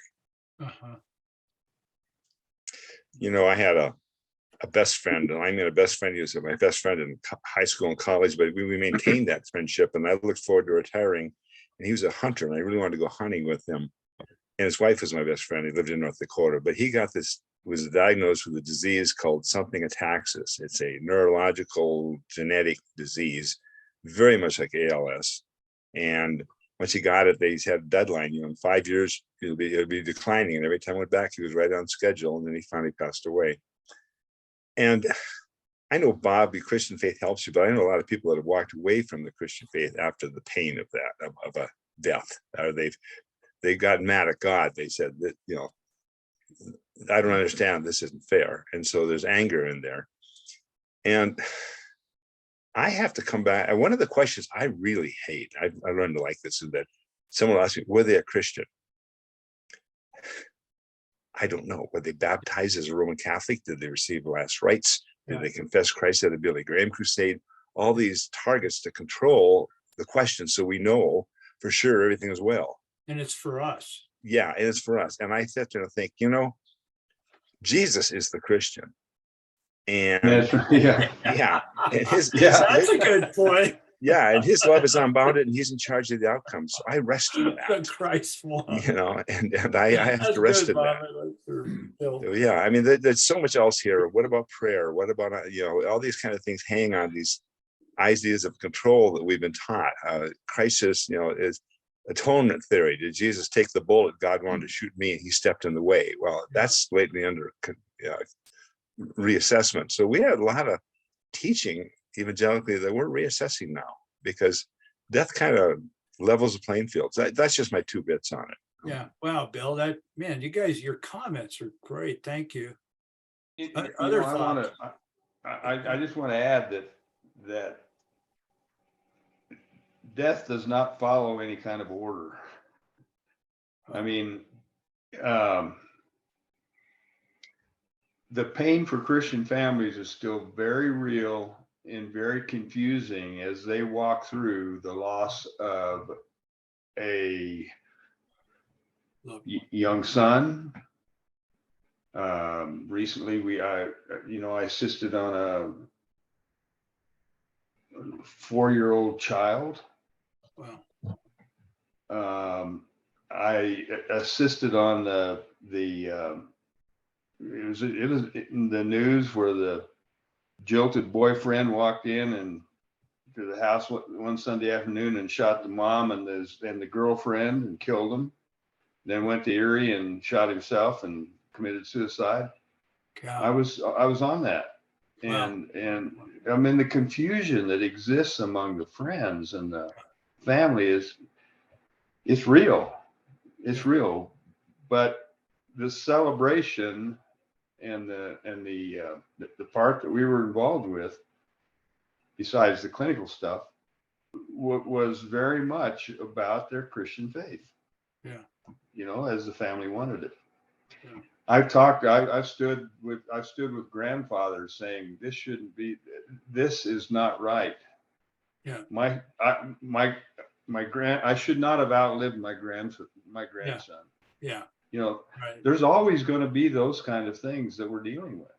Uh-huh. I had a best friend, and I mean a best friend. He was my best friend in high school and college, but we maintained that friendship, and I looked forward to retiring. And he was a hunter, and I really wanted to go hunting with him. And his wife was my best friend. He lived in North Dakota, but he was diagnosed with a disease called something ataxis. It's a neurological genetic disease, very much like ALS. And once he got it, they had a deadline, in 5 years, it'll be declining. And every time I went back, he was right on schedule. And then he finally passed away. And I know, Bob, the Christian faith helps you, but I know a lot of people that have walked away from the Christian faith after the pain of that, of a death, or they got mad at God. They said that, I don't understand, this isn't fair. And so there's anger in there. And I have to come back. And one of the questions I really hate, I learned to like this, is that someone will ask me, were they a Christian? I don't know. Were they baptized as a Roman Catholic? Did they receive last rites? Did they confess Christ at the Billy Graham crusade? All these targets to control the question, so we know for sure everything is well. And it's for us. Yeah, it is for us. And I sit there and think, Jesus is the Christian. And That's right, yeah. yeah, and That's a good point. yeah, and his love is unbounded, and he's in charge of the outcomes. So I rest in The that. Christ one. And I have to rest in that. Yeah, I mean, there's so much else here. What about prayer? What about all these kind of things hang on these ideas of control that we've been taught. Crisis, is atonement theory. Did Jesus take the bullet God wanted to shoot me and he stepped in the way? Well, that's lately under reassessment. So we had a lot of teaching evangelically that we're reassessing now, because death kind of levels the playing field. That's just my 2 bits on it. Yeah. Wow, Bill, man, you guys, your comments are great. Thank you. Other thoughts? I just want to add that death does not follow any kind of order. I mean, the pain for Christian families is still very real and very confusing as they walk through the loss of a young son. Recently, I assisted on a 4-year-old child. Wow. I assisted on it was in the news where the jilted boyfriend walked in and to the house one Sunday afternoon and shot the mom and the girlfriend and killed them. Then went to Erie and shot himself and committed suicide. God. I was on that. And I mean, the confusion that exists among the friends and the family it's real. It's real. But the celebration and the part that we were involved with, besides the clinical stuff, was very much about their Christian faith. Yeah. As the family wanted it. Yeah. I've stood with grandfathers saying this shouldn't be, this is not right. Yeah. I should not have outlived my grandson. Yeah. Right. There's always going to be those kind of things that we're dealing with.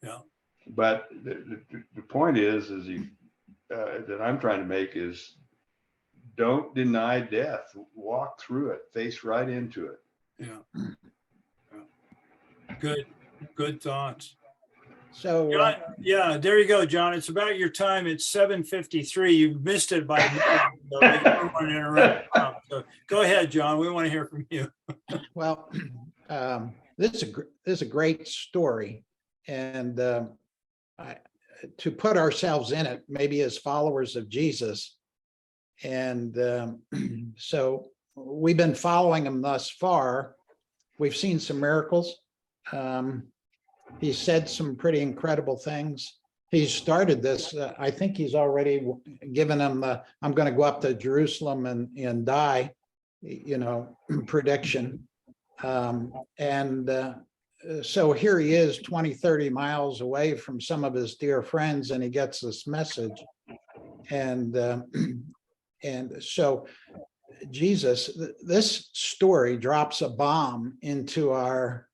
Yeah. But the point is that I'm trying to make is, don't deny death. Walk through it. Face right into it. Yeah. Good thoughts. So, John, yeah, there you go, John. It's about your time. It's 7:53. You missed it by a minute, so we don't want to interrupt. So go ahead, John. We want to hear from you. well, this is a great story, and to put ourselves in it, maybe as followers of Jesus, and so we've been following him thus far. We've seen some miracles. He said some pretty incredible things. He started this. I think he's already given them I'm going to go up to Jerusalem and die, prediction. So here he is 20, 30 miles away from some of his dear friends, and he gets this message. And so Jesus, this story drops a bomb into our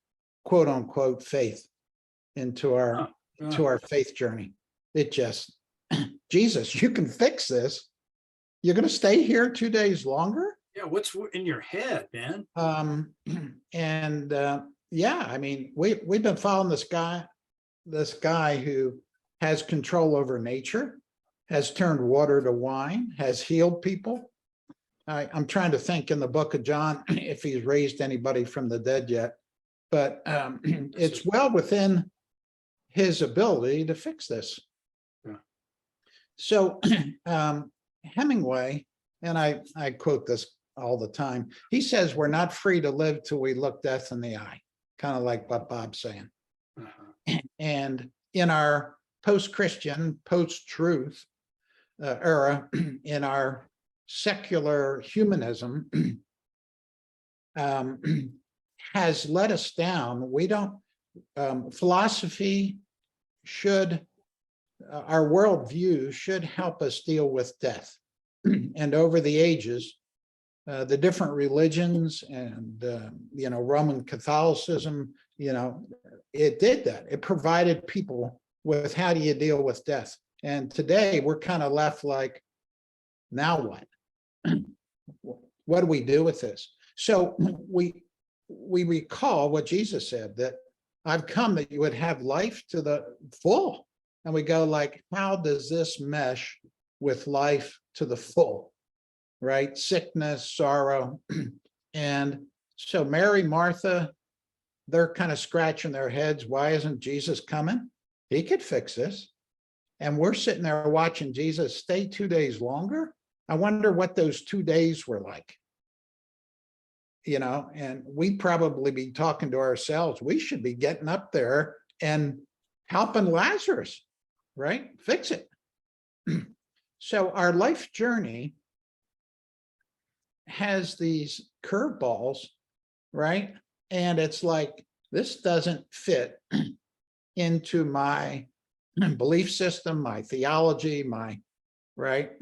quote unquote faith, into our faith journey. It just, Jesus, you can fix this. You're going to stay here 2 days longer? Yeah, what's in your head, man? Yeah, I mean, we've been following this guy who has control over nature, has turned water to wine, has healed people. I'm trying to think in the book of John if he's raised anybody from the dead yet, but it's well within his ability to fix this. Yeah. So Hemingway, and I quote this all the time, he says, we're not free to live till we look death in the eye, kind of like what Bob's saying. Uh-huh. And in our post-Christian, post-truth era, in our secular humanism, has let us down. We don't, philosophy should, our worldview should help us deal with death. And over the ages, the different religions and, Roman Catholicism, it did that. It provided people with how do you deal with death. And today we're kind of left like, now what? What do we do with this? So we recall what Jesus said, that I've come that you would have life to the full. And we go like, how does this mesh with life to the full? right? Sickness, sorrow. And so Mary, Martha, they're kind of scratching their heads. Why isn't Jesus coming? He could fix this. And we're sitting there watching Jesus stay 2 days longer. I wonder what those 2 days were like. You know, and we'd probably be talking to ourselves, we should be getting up there and helping Lazarus, right? Fix it. So our life journey has these curveballs, right? And it's like, this doesn't fit into my belief system, my theology, my, right?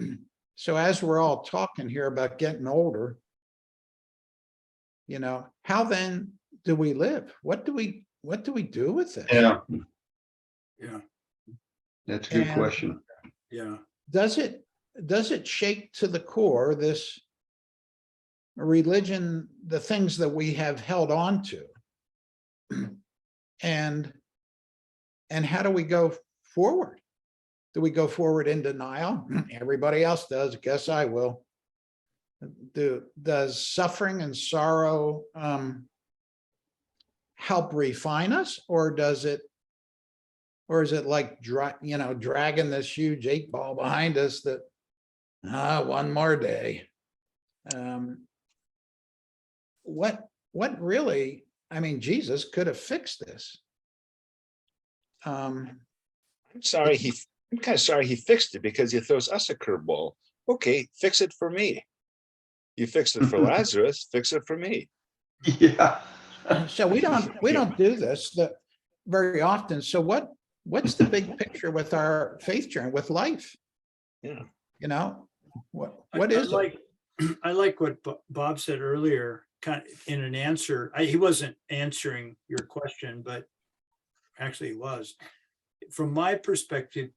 So as we're all talking here about getting older, you know, how then do we live? What do we do with this? Yeah, Yeah, that's a good And- question. yeah. Does it shake to the core this religion, the things that we have held on to? And how do we go forward? Do we go forward in denial? Everybody else does, guess I will. Does suffering and sorrow help refine us, or is it like dragging this huge 8-ball behind us that one more day? What really? I mean, Jesus could have fixed this. I'm kind of sorry he fixed it, because he throws us a curveball. Okay, fix it for me. You fixed it for Lazarus, fix it for me. Yeah. So we don't do this very often. So what's the big picture with our faith journey, with life? Yeah. You know, what I is it? like, I like what Bob said earlier, kind of in an answer. He wasn't answering your question, but actually he was. From my perspective,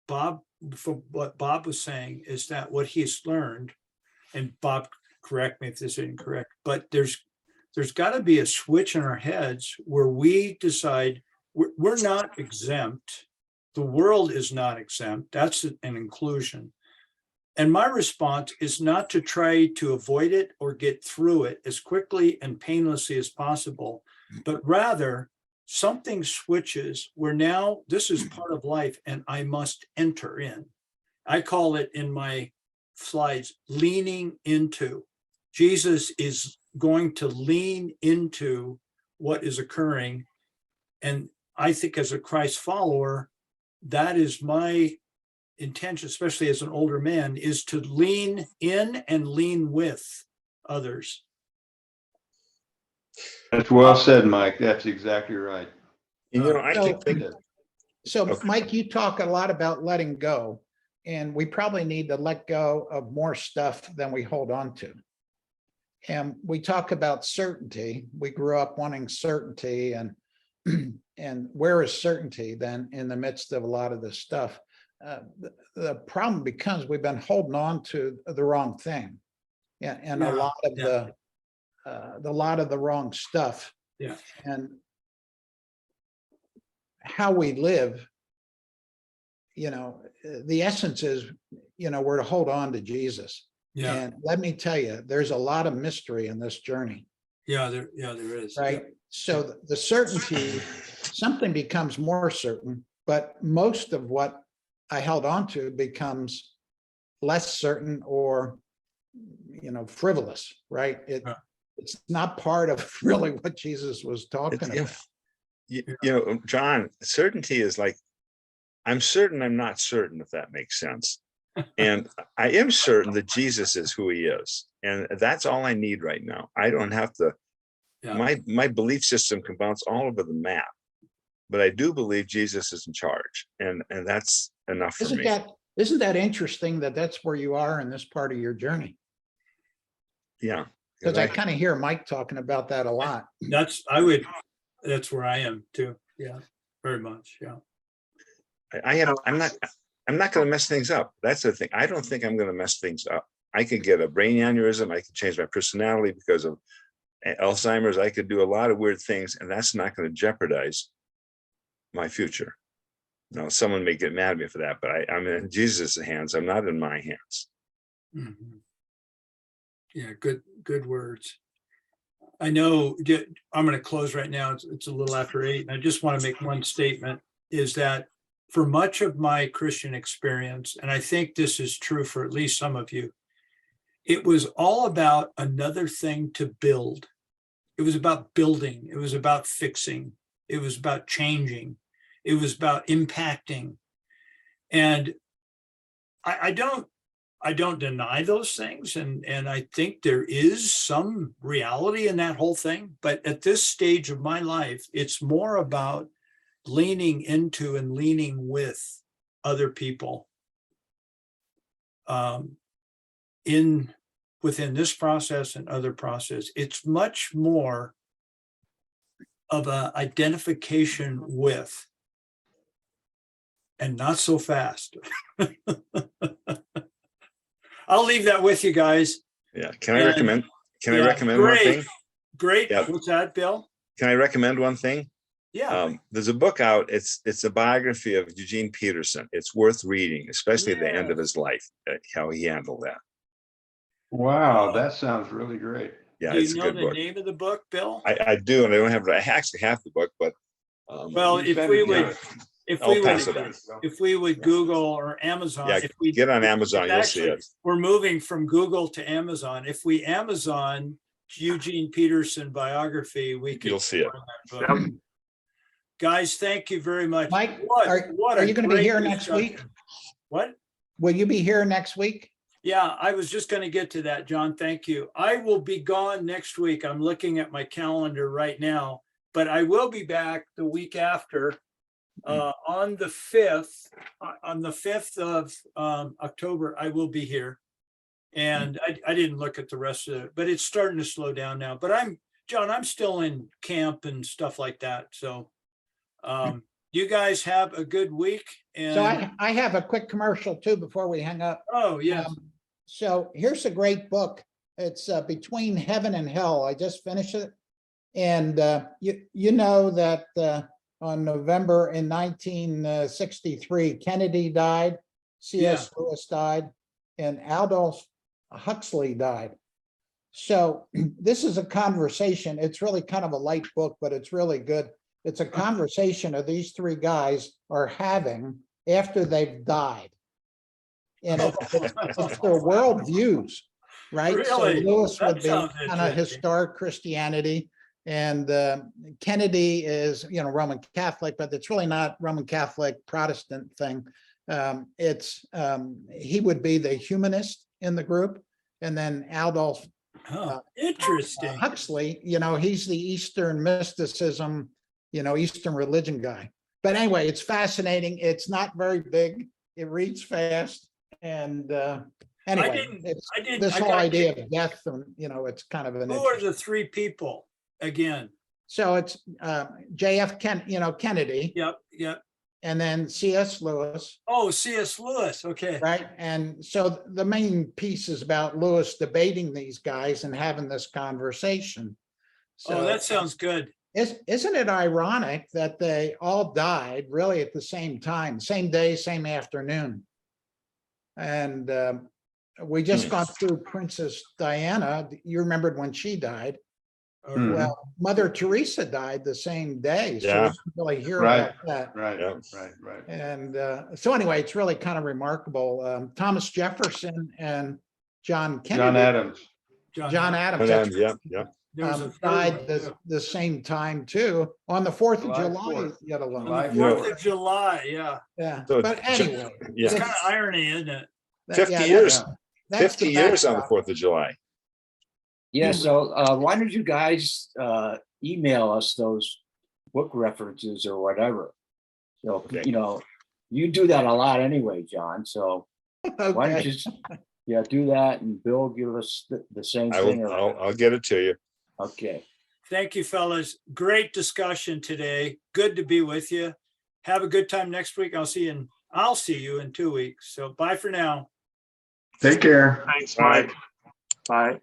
from what Bob was saying is that what he's learned, and Bob, correct me if this is incorrect, but there's got to be a switch in our heads where we decide we're not exempt. The world is not exempt. That's an inclusion. And my response is not to try to avoid it or get through it as quickly and painlessly as possible, but rather something switches where now this is part of life and I must enter in. I call it in my slides, leaning into. Jesus is going to lean into what is occurring. And I think as a Christ follower, that is my intention, especially as an older man, is to lean in and lean with others. That's well said, Mike. That's exactly right. And, I So- think So Okay. Mike, you talk a lot about letting go, and we probably need to let go of more stuff than we hold on to. And we talk about certainty. We grew up wanting certainty, and and where is certainty then in the midst of a lot of this stuff? The problem becomes we've been holding on to the wrong thing. Yeah, and a lot of the wrong stuff. Yeah. And how we live, the essence is, we're to hold on to Jesus. Yeah, And let me tell you, there's a lot of mystery in this journey, there is. right? So the certainty, something becomes more certain, but most of what I held on to becomes less certain or, frivolous, right? It's not part of really what Jesus was talking about. John, certainty is like, I'm certain I'm not certain, if that makes sense. And I am certain that Jesus is who he is. And that's all I need right now. I don't have to, my belief system can bounce all over the map, but I do believe Jesus is in charge. And that's enough for me. Isn't that interesting that that's where you are in this part of your journey? Yeah. Because I kind of hear Mike talking about that a lot. That's where I am too. Yeah, very much. Yeah. I'm not going to mess things up. That's the thing. I don't think I'm going to mess things up. I could get a brain aneurysm. I could change my personality because of Alzheimer's. I could do a lot of weird things, and that's not going to jeopardize my future. Now, someone may get mad at me for that, but I'm in Jesus' hands. I'm not in my hands. Mhm. Yeah, good words. I know I'm going to close right now. It's a little after 8. And I just want to make one statement, is that for much of my Christian experience, and I think this is true for at least some of you, it was all about another thing to build. It was about building. It was about fixing. It was about changing. It was about impacting. And I don't deny those things. And I think there is some reality in that whole thing. But at this stage of my life, it's more about leaning into and leaning with other people within this process and other process. It's much more of an identification with, and not so fast. I'll leave that with you guys. Yeah. Can I And- recommend? Can I Yeah, recommend one great. thing? Great. Yeah. What's that, Bill? Can I recommend one thing? Yeah. There's a book out. It's a biography of Eugene Peterson. It's worth reading, especially at the end of his life, how he handled that. Wow, that sounds really great. Yeah, Do it's a you know good the book. name of the book, Bill? I do, and I don't have. I actually have the book, but Well, You if send we it to would, us. if I'll we pass would, it on. if we would Google or Amazon, Yeah, if we get on Amazon, you'll see actually, it. we're moving from Google to Amazon. If we Amazon Eugene Peterson biography, we can You'll see it. find that book. Guys, thank you very much. Mike, What are a you going to be great here next week? discussion. What? Will you be here next week? Yeah, I was just going to get to that, John. Thank you. I will be gone next week. I'm looking at my calendar right now, but I will be back the week after on the 5th. On the 5th of October, I will be here. And I didn't look at the rest of it, but it's starting to slow down now. But John, I'm still in camp and stuff like that. So you guys have a good week. And So I have a quick commercial too before we hang up. oh, yes. So here's a great book. It's Between Heaven and Hell. I just finished it. And you know that on November in 1963, Kennedy died, C.S. Lewis died, and Aldous Huxley died. So this is a conversation. It's really kind of a light book, but it's really good. It's a conversation of these three guys are having after they've died. And it's their world views, right? So Really? Lewis That would be sounds kind of interesting. historic Christianity. And Kennedy is, Roman Catholic, but it's really not Roman Catholic Protestant thing. He would be the humanist in the group. And then Aldous Oh, interesting. Huxley, he's the Eastern mysticism, Eastern religion guy. But anyway, it's fascinating. It's not very big. It reads fast. And anyway, this whole idea of death, and it's kind of an Who are the three people again? So it's JF Kennedy, Yep. and then C.S. Lewis, Oh, C.S. Lewis. Okay. right? And so the main piece is about Lewis debating these guys and having this conversation. So Oh, that sounds good. isn't it ironic that they all died really at the same time, same day, same afternoon? And we just got through Princess Diana. You remembered when she died. All Hmm. right. Well, Mother Teresa died the same day. So we Yeah. didn't really hear Right. about that. Right, Yeah. right. And so anyway, it's really kind of remarkable. Thomas Jefferson and John Kennedy. John Adams. John Adams. But, that's- yeah. There was a third died one, too. the same time too, on the 4th of July July, 4th. yet On alone. July the You know- 4th of July, yeah. Yeah, So but anyway. It's Yeah. kind of irony, isn't it? 50 yeah, years. that's 50 the years on the backdrop. 4th of July. Yeah, so why don't you guys email us those book references or whatever? So, Okay. you do that a lot anyway, John, so why don't Okay. you just, do that, and Bill give us the same thing. I'll get it to you. Okay, Thank you, fellas. Great discussion today. Good to be with you. Have a good time next week. I'll see you in 2 weeks. So bye for now. Take care. Thanks, Bye. Mike. Bye.